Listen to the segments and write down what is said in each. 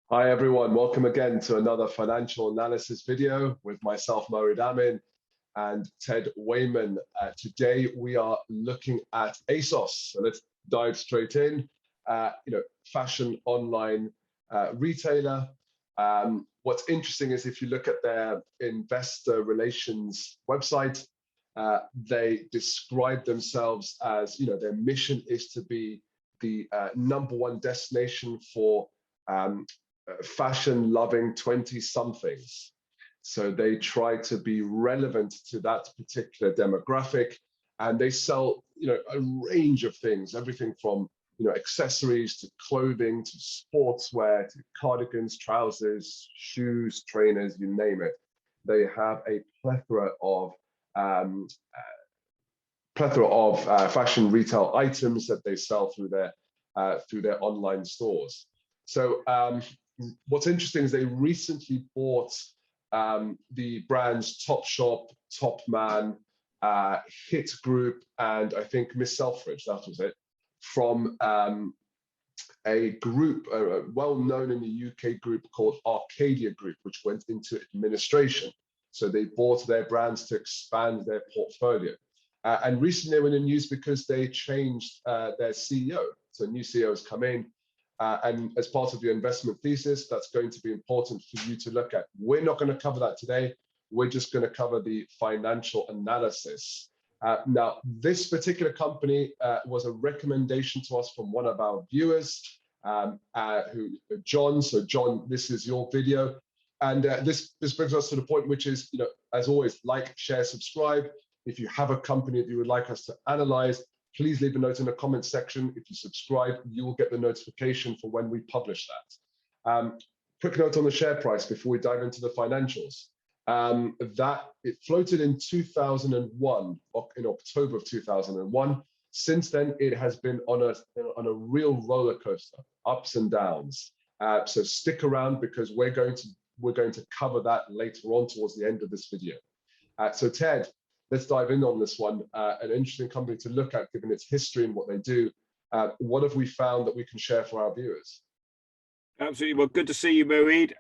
Hi everyone, welcome again to another financial analysis video with myself, Moeed Amin, and Ted Wayman. Today we are looking at Asos. So let's dive straight in. Fashion online retailer. What's interesting is if you look at their investor relations website, they describe themselves as, their mission is to be the #1 destination for fashion-loving 20-somethings. So they try to be relevant to that particular demographic, and they sell, a range of things, everything from, accessories to clothing to sportswear to cardigans, trousers, shoes, trainers, you name it. They have a plethora of fashion retail items that they sell through their online stores. So what's interesting is they recently bought the brands Topshop, Topman, Hit Group, and I think Miss Selfridge, that was it, from a group, well-known in the UK group called Arcadia Group, which went into administration. So they bought their brands to expand their portfolio. And recently they were in the news because they changed their CEO. So a new CEO has come in. And as part of your investment thesis, that's going to be important for you to look at. We're not going to cover that today. We're just going to cover the financial analysis. Now, this particular company was a recommendation to us from one of our viewers, John. So John, this is your video. And this brings us to the point, which is, as always, like, share, subscribe. If you have a company that you would like us to analyze, please leave a note in the comment section. If you subscribe, you will get the notification for when we publish that. Quick note on the share price before we dive into the financials. It floated in 2001, in October of 2001. Since then, it has been on a real roller coaster, ups and downs. So stick around because we're going to cover that later on towards the end of this video. So Ted, let's dive in on this one. An interesting company to look at given its history and what they do. What have we found that we can share for our viewers? Absolutely. Well, good to see you, Moeed.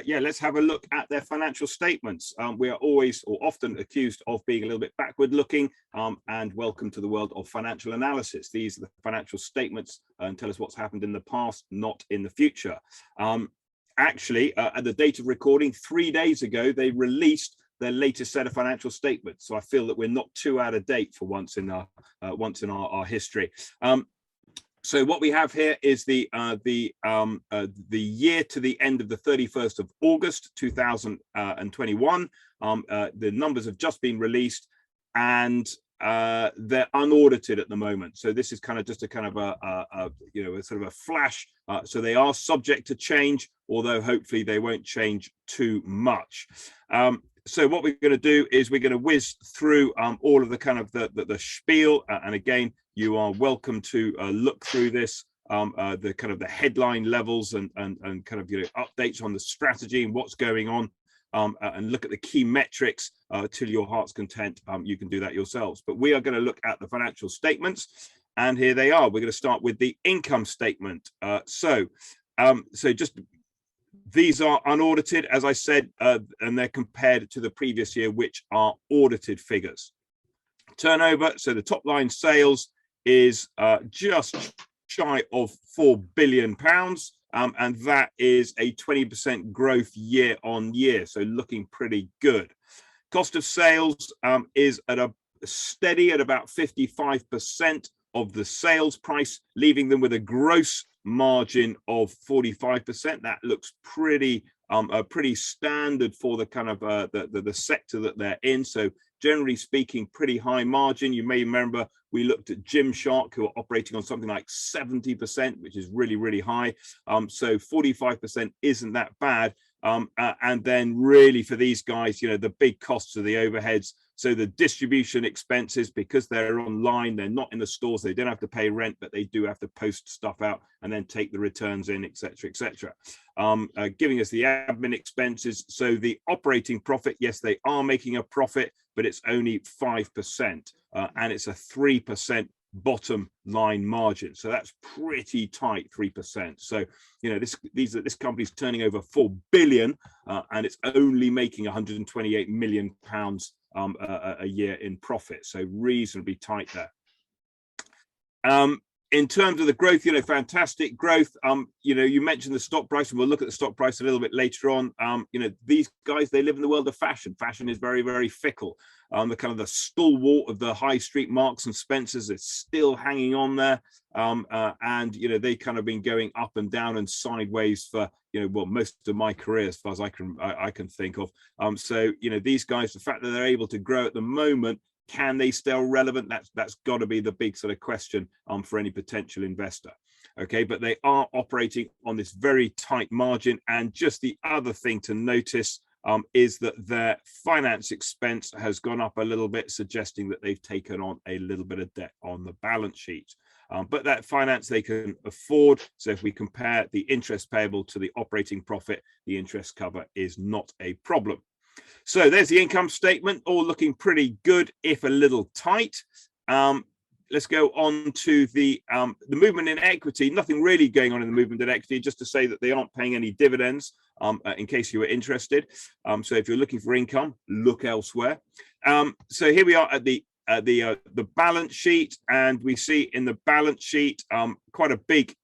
Yeah, let's have a look at their financial statements. We are always or often accused of being a little bit backward looking, and welcome to the world of financial analysis. These are the financial statements and tell us what's happened in the past, not in the future. Actually, at the date of recording 3 days ago, they released their latest set of financial statements. So I feel that we're not too out of date for once in our history. So what we have here is the year to the end of the 31st of August 2021. The numbers have just been released, and they're unaudited at the moment. So this is kind of just a kind of a sort of a flash. So they are subject to change, although hopefully they won't change too much. So what we're going to do is we're going to whiz through all of the kind of the spiel, and again, you are welcome to look through this, the kind of the headline levels and kind of updates on the strategy and what's going on, and look at the key metrics till your heart's content. You can do that yourselves, but we are going to look at the financial statements, and here they are. We're going to start with the income statement. So just these are unaudited, as I said, and they're compared to the previous year, which are audited figures. Turnover, so the top line sales is just shy of £4 billion, and that is a 20% growth year on year, so looking pretty good. Cost of sales is at a steady at about 55% of the sales price, leaving them with a gross margin of 45%. That looks pretty standard for the kind of the sector that they're in. So generally speaking, pretty high margin. You may remember we looked at Gymshark, who are operating on something like 70%, which is really high. So 45% isn't that bad. And then really for these guys, the big costs are the overheads. So the distribution expenses, because they're online, they're not in the stores, they don't have to pay rent, but they do have to post stuff out and then take the returns in, etc., etc. Giving us the admin expenses. So the operating profit, yes, they are making a profit, but it's only 5%, and it's a 3% bottom line margin. So that's pretty tight, 3%. So, you know, this company's turning over 4 billion and it's only making 128 million pounds a year in profit. So reasonably tight there. In terms of the growth, you know, fantastic growth. You know, you mentioned the stock price, and we'll look at the stock price a little bit later on. You know, these guys, they live in the world of fashion. Fashion is very, very fickle. The kind of the stalwart of the high street Marks and Spencers is still hanging on there. And, you know, they kind of been going up and down and sideways for, you know, well, most of my career, as far as I can think of. So, you know, these guys, the fact that they're able to grow at the moment, can they stay relevant? That's got to be the big sort of question for any potential investor. Okay, but they are operating on this very tight margin. And just the other thing to notice is that their finance expense has gone up a little bit, suggesting that they've taken on a little bit of debt on the balance sheet. But that finance they can afford. So if we compare the interest payable to the operating profit, the interest cover is not a problem. So there's the income statement, all looking pretty good, if a little tight. Let's go on to the movement in equity. Nothing really going on in the movement in equity, just to say that they aren't paying any dividends, in case you were interested. So if you're looking for income, look elsewhere. So here we are at the balance sheet, and we see in the balance sheet quite a big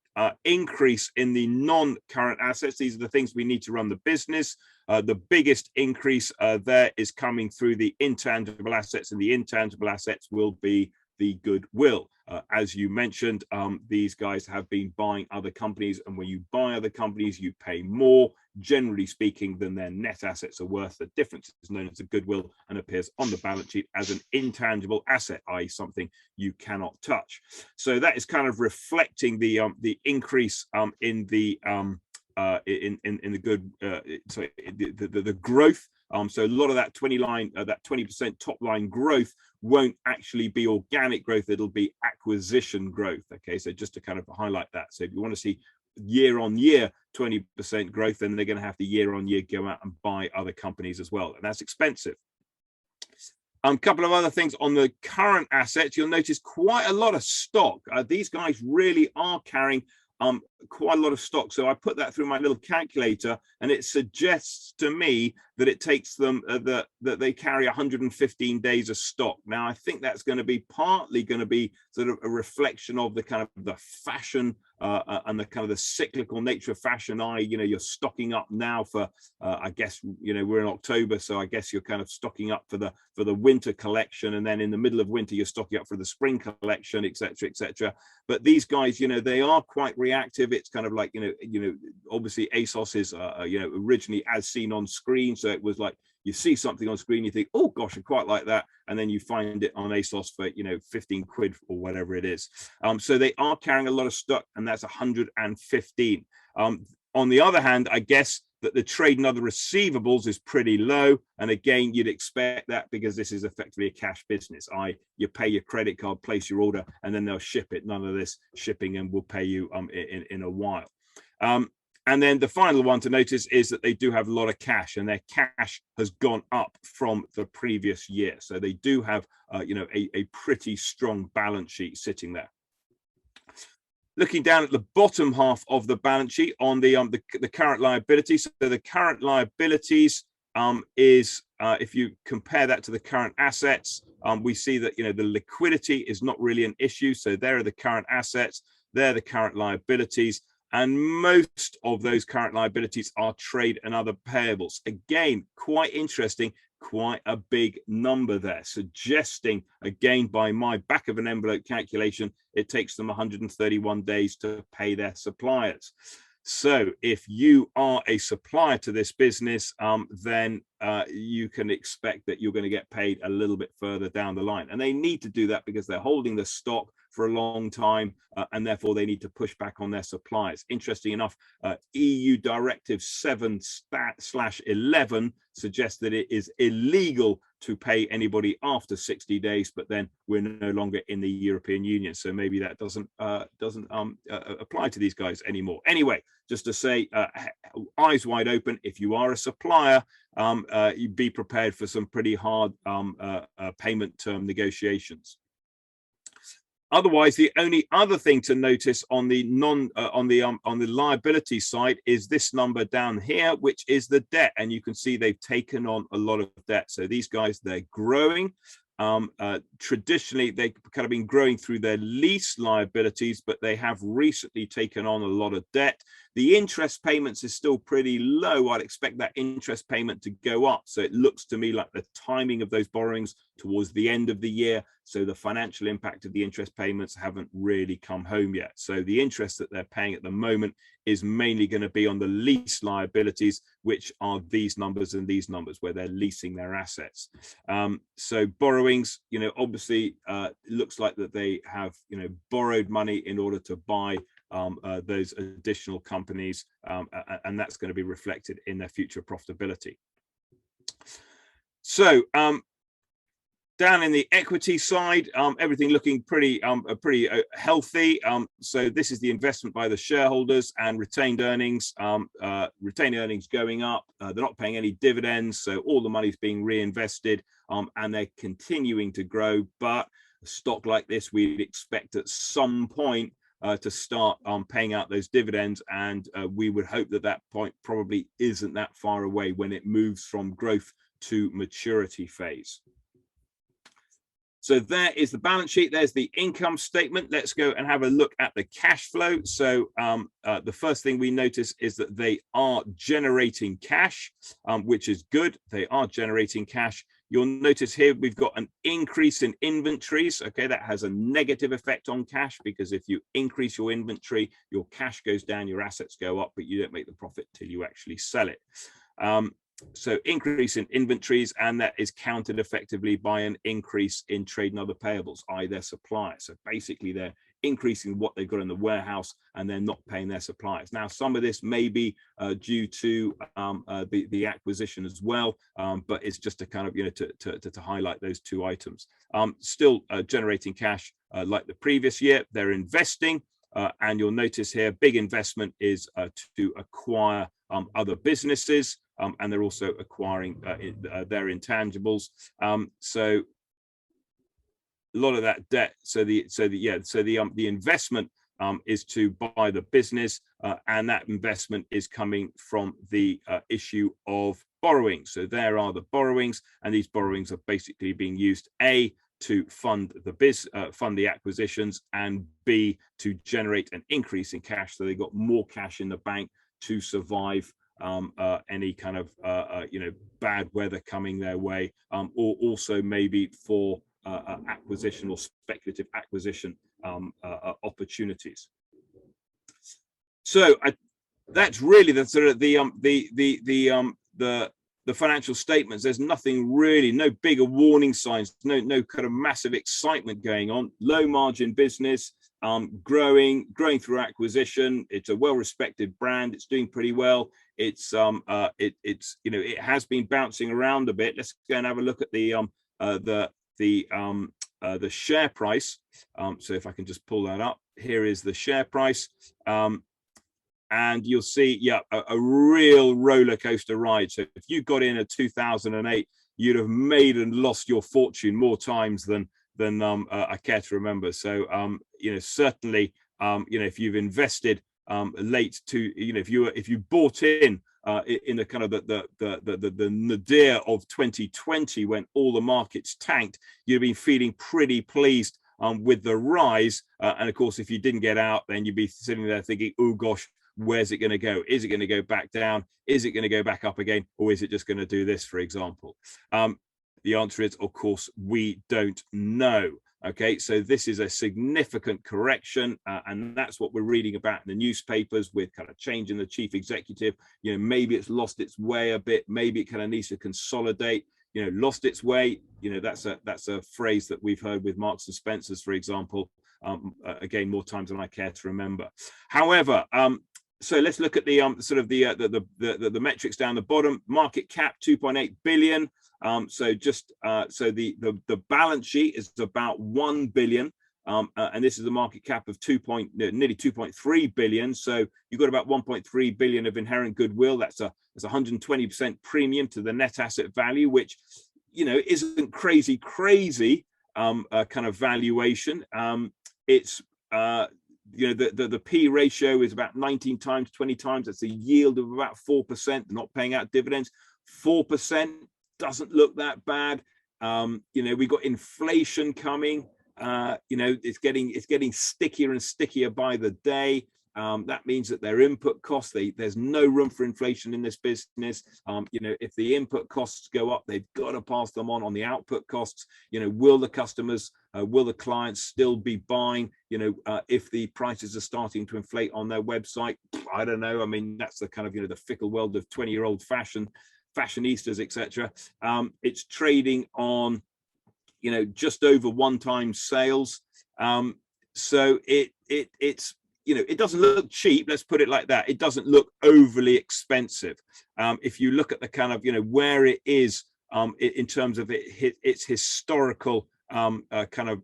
increase in the non-current assets. These are the things we need to run the business. The biggest increase there is coming through the intangible assets, and the intangible assets will be the goodwill. As you mentioned, these guys have been buying other companies, and when you buy other companies, you pay more, generally speaking, than their net assets are worth. The difference is known as the goodwill and appears on the balance sheet as an intangible asset, i.e. something you cannot touch. So that is kind of reflecting the increase in the growth. So a lot of that 20% top line growth won't actually be organic growth, it'll be acquisition growth. Okay, so just to kind of highlight that. So if you want to see year on year 20% growth, then they're going to have to year on year go out and buy other companies as well, and that's expensive. A couple of other things on the current assets. You'll notice quite a lot of stock. These guys really are carrying quite a lot of stock. So I put that through my little calculator, and it suggests to me that it takes them that they carry 115 days of stock. Now I think that's going to be partly going to be sort of a reflection of the kind of the fashion and the kind of the cyclical nature of fashion. You know, you're stocking up now for I guess, you know, we're in October, so I guess you're kind of stocking up for the winter collection, and then in the middle of winter you're stocking up for the spring collection, etc., etc. But these guys, you know, they are quite reactive. It's kind of like, you know, obviously Asos is you know, originally as seen on screen, so it was like you see something on screen, you think, oh gosh, I quite like that, and then you find it on Asos for, you know, 15 quid or whatever it is. So they are carrying a lot of stock, and that's 115. On the other hand, I guess that the trade and other receivables is pretty low, and again, you'd expect that because this is effectively a cash business. You pay your credit card, place your order, and then they'll ship it. None of this shipping, and we'll pay you in a while. And then the final one to notice is that they do have a lot of cash, and their cash has gone up from the previous year. So they do have, you know, a pretty strong balance sheet sitting there. Looking down at the bottom half of the balance sheet on the current liabilities. So the current liabilities is, if you compare that to the current assets, we see that, you know, the liquidity is not really an issue. So there are the current assets, they're the current liabilities. And most of those current liabilities are trade and other payables. Again, quite interesting, quite a big number there, suggesting, again, by my back of an envelope calculation, it takes them 131 days to pay their suppliers. So if you are a supplier to this business, then you can expect that you're going to get paid a little bit further down the line. And they need to do that because they're holding the stock for a long time, and therefore they need to push back on their suppliers. Interesting enough, EU Directive 7/11 suggests that it is illegal to pay anybody after 60 days, but then we're no longer in the European Union, so maybe that doesn't apply to these guys anymore. Anyway, just to say, eyes wide open. If you are a supplier, you be prepared for some pretty hard payment term negotiations. Otherwise, the only other thing to notice on the on the liability side is this number down here, which is the debt, and you can see they've taken on a lot of debt. So these guys, they're growing. Traditionally, they've kind of been growing through their lease liabilities, but they have recently taken on a lot of debt. The interest payments is still pretty low. I'd expect that interest payment to go up. So it looks to me like the timing of those borrowings towards the end of the year. So the financial impact of the interest payments haven't really come home yet. So the interest that they're paying at the moment is mainly going to be on the lease liabilities, which are these numbers and these numbers where they're leasing their assets. So borrowings, obviously looks like that they have, borrowed money in order to buy those additional companies, and that's going to be reflected in their future profitability. So down in the equity side, everything looking pretty healthy. So this is the investment by the shareholders and retained earnings. Retained earnings going up. They're not paying any dividends, so all the money's being reinvested, and they're continuing to grow. But a stock like this, we'd expect at some point to start paying out those dividends, and we would hope that that point probably isn't that far away when it moves from growth to maturity phase. So there is the balance sheet. There's the income statement. Let's go and have a look at the cash flow. So the first thing we notice is that they are generating cash, which is good. They are generating cash. You'll notice here we've got an increase in inventories. Okay, that has a negative effect on cash, because if you increase your inventory, your cash goes down, your assets go up, but you don't make the profit till you actually sell it. So increase in inventories, and that is countered effectively by an increase in trade and other payables, i.e. their suppliers. So basically they're increasing what they've got in the warehouse, and they're not paying their suppliers. Now, some of this may be due to the acquisition as well, but it's just to kind of, to highlight those two items. Still generating cash like the previous year. They're investing, and you'll notice here, big investment is to acquire other businesses. And they're also acquiring their intangibles. So a lot of that debt. So the investment is to buy the business, and that investment is coming from the issue of borrowing. So there are the borrowings, and these borrowings are basically being used to fund the acquisitions, and B, to generate an increase in cash. So they've got more cash in the bank to survive any kind of bad weather coming their way, or also maybe for acquisition or speculative acquisition opportunities. So that's really the sort of the financial statements. There's nothing really, no bigger warning signs, no kind of massive excitement going on. Low margin business, growing through acquisition. It's a well-respected brand. It's doing pretty well. It's it has been bouncing around a bit. Let's go and have a look at the share price. So if I can just pull that up, here is the share price. And you'll see, a real roller coaster ride. So if you got in at 2008, you'd have made and lost your fortune more times than I care to remember. So certainly, if you've invested late to, if you bought in the kind of the nadir of 2020, when all the markets tanked, you'd be feeling pretty pleased with the rise. And of course, if you didn't get out, then you'd be sitting there thinking, oh gosh, where's it going to go? Is it going to go back down? Is it going to go back up again? Or is it just going to do this, for example? The answer is, of course, we don't know. Okay, so this is a significant correction, and that's what we're reading about in the newspapers, with kind of change in the chief executive. Maybe it's lost its way a bit. Maybe it kind of needs to consolidate. Lost its way. That's a phrase that we've heard with Marks and Spencers, for example. Again, more times than I care to remember. However, so let's look at the sort of the metrics down the bottom. Market cap 2.8 billion. So just so the balance sheet is about 1 billion, and this is a market cap of nearly 2.3 billion. So you've got about 1.3 billion of inherent goodwill. That's a 120% premium to the net asset value, which isn't crazy kind of valuation. it's you know, the P ratio is about 19 times, 20 times. That's a yield of about 4%. Not paying out dividends. 4% doesn't look that bad. You know, we got inflation coming. You know, it's getting stickier and stickier by the day. That means that their input costs, there's no room for inflation in this business. You know, if the input costs go up, they've got to pass them on the output costs. You know, will the customers, will the clients still be buying, you know, if the prices are starting to inflate on their website? I don't know. I mean, that's the kind of, you know, the fickle world of 20-year-old fashionistas, etc. It's trading on, you know, just over 1 time sales. So it's, you know, it doesn't look cheap, let's put it like that. It doesn't look overly expensive. If you look at the kind of, you know, where it is in terms of its historical kind of,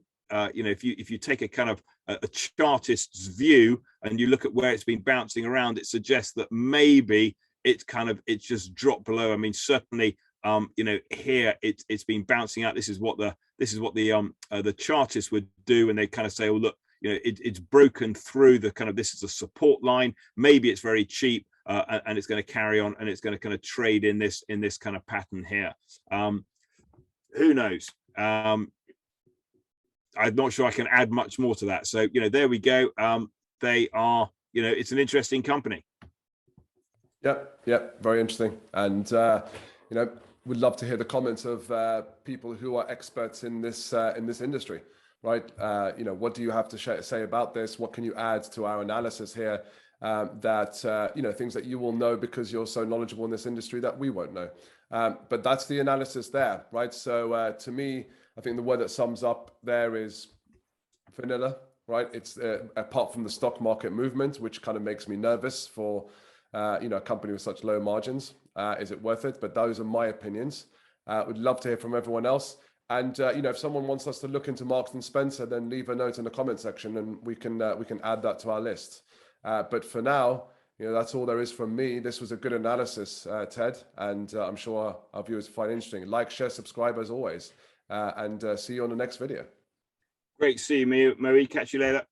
you know, if you take a kind of a chartist's view and you look at where it's been bouncing around, it suggests that maybe it's just dropped below. I mean, certainly, you know, here it's been bouncing out. This is what the chartists would do, and they kind of say, oh, look, you know, it's broken through the kind of, this is a support line. Maybe it's very cheap, and it's going to carry on, and it's going to kind of trade in this kind of pattern here. Who knows? I'm not sure I can add much more to that. So, you know, there we go. They are, you know, it's an interesting company. Yeah, very interesting. And you know, we'd love to hear the comments of people who are experts in this industry. Right, you know, what do you have to say about this? What can you add to our analysis here? That you know, things that you will know because you're so knowledgeable in this industry that we won't know. But that's the analysis there, right? So to me, I think the word that sums up there is vanilla, right? It's apart from the stock market movement, which kind of makes me nervous for you know, a company with such low margins. Is it worth it? But those are my opinions. Would love to hear from everyone else. And you know, if someone wants us to look into Marks and Spencer, then leave a note in the comment section, and we can add that to our list. But for now, you know, that's all there is from me. This was a good analysis, Ted, and I'm sure our viewers find it interesting. Like, share, subscribe as always, and see you on the next video. Great to see you, Moeed. Catch you later.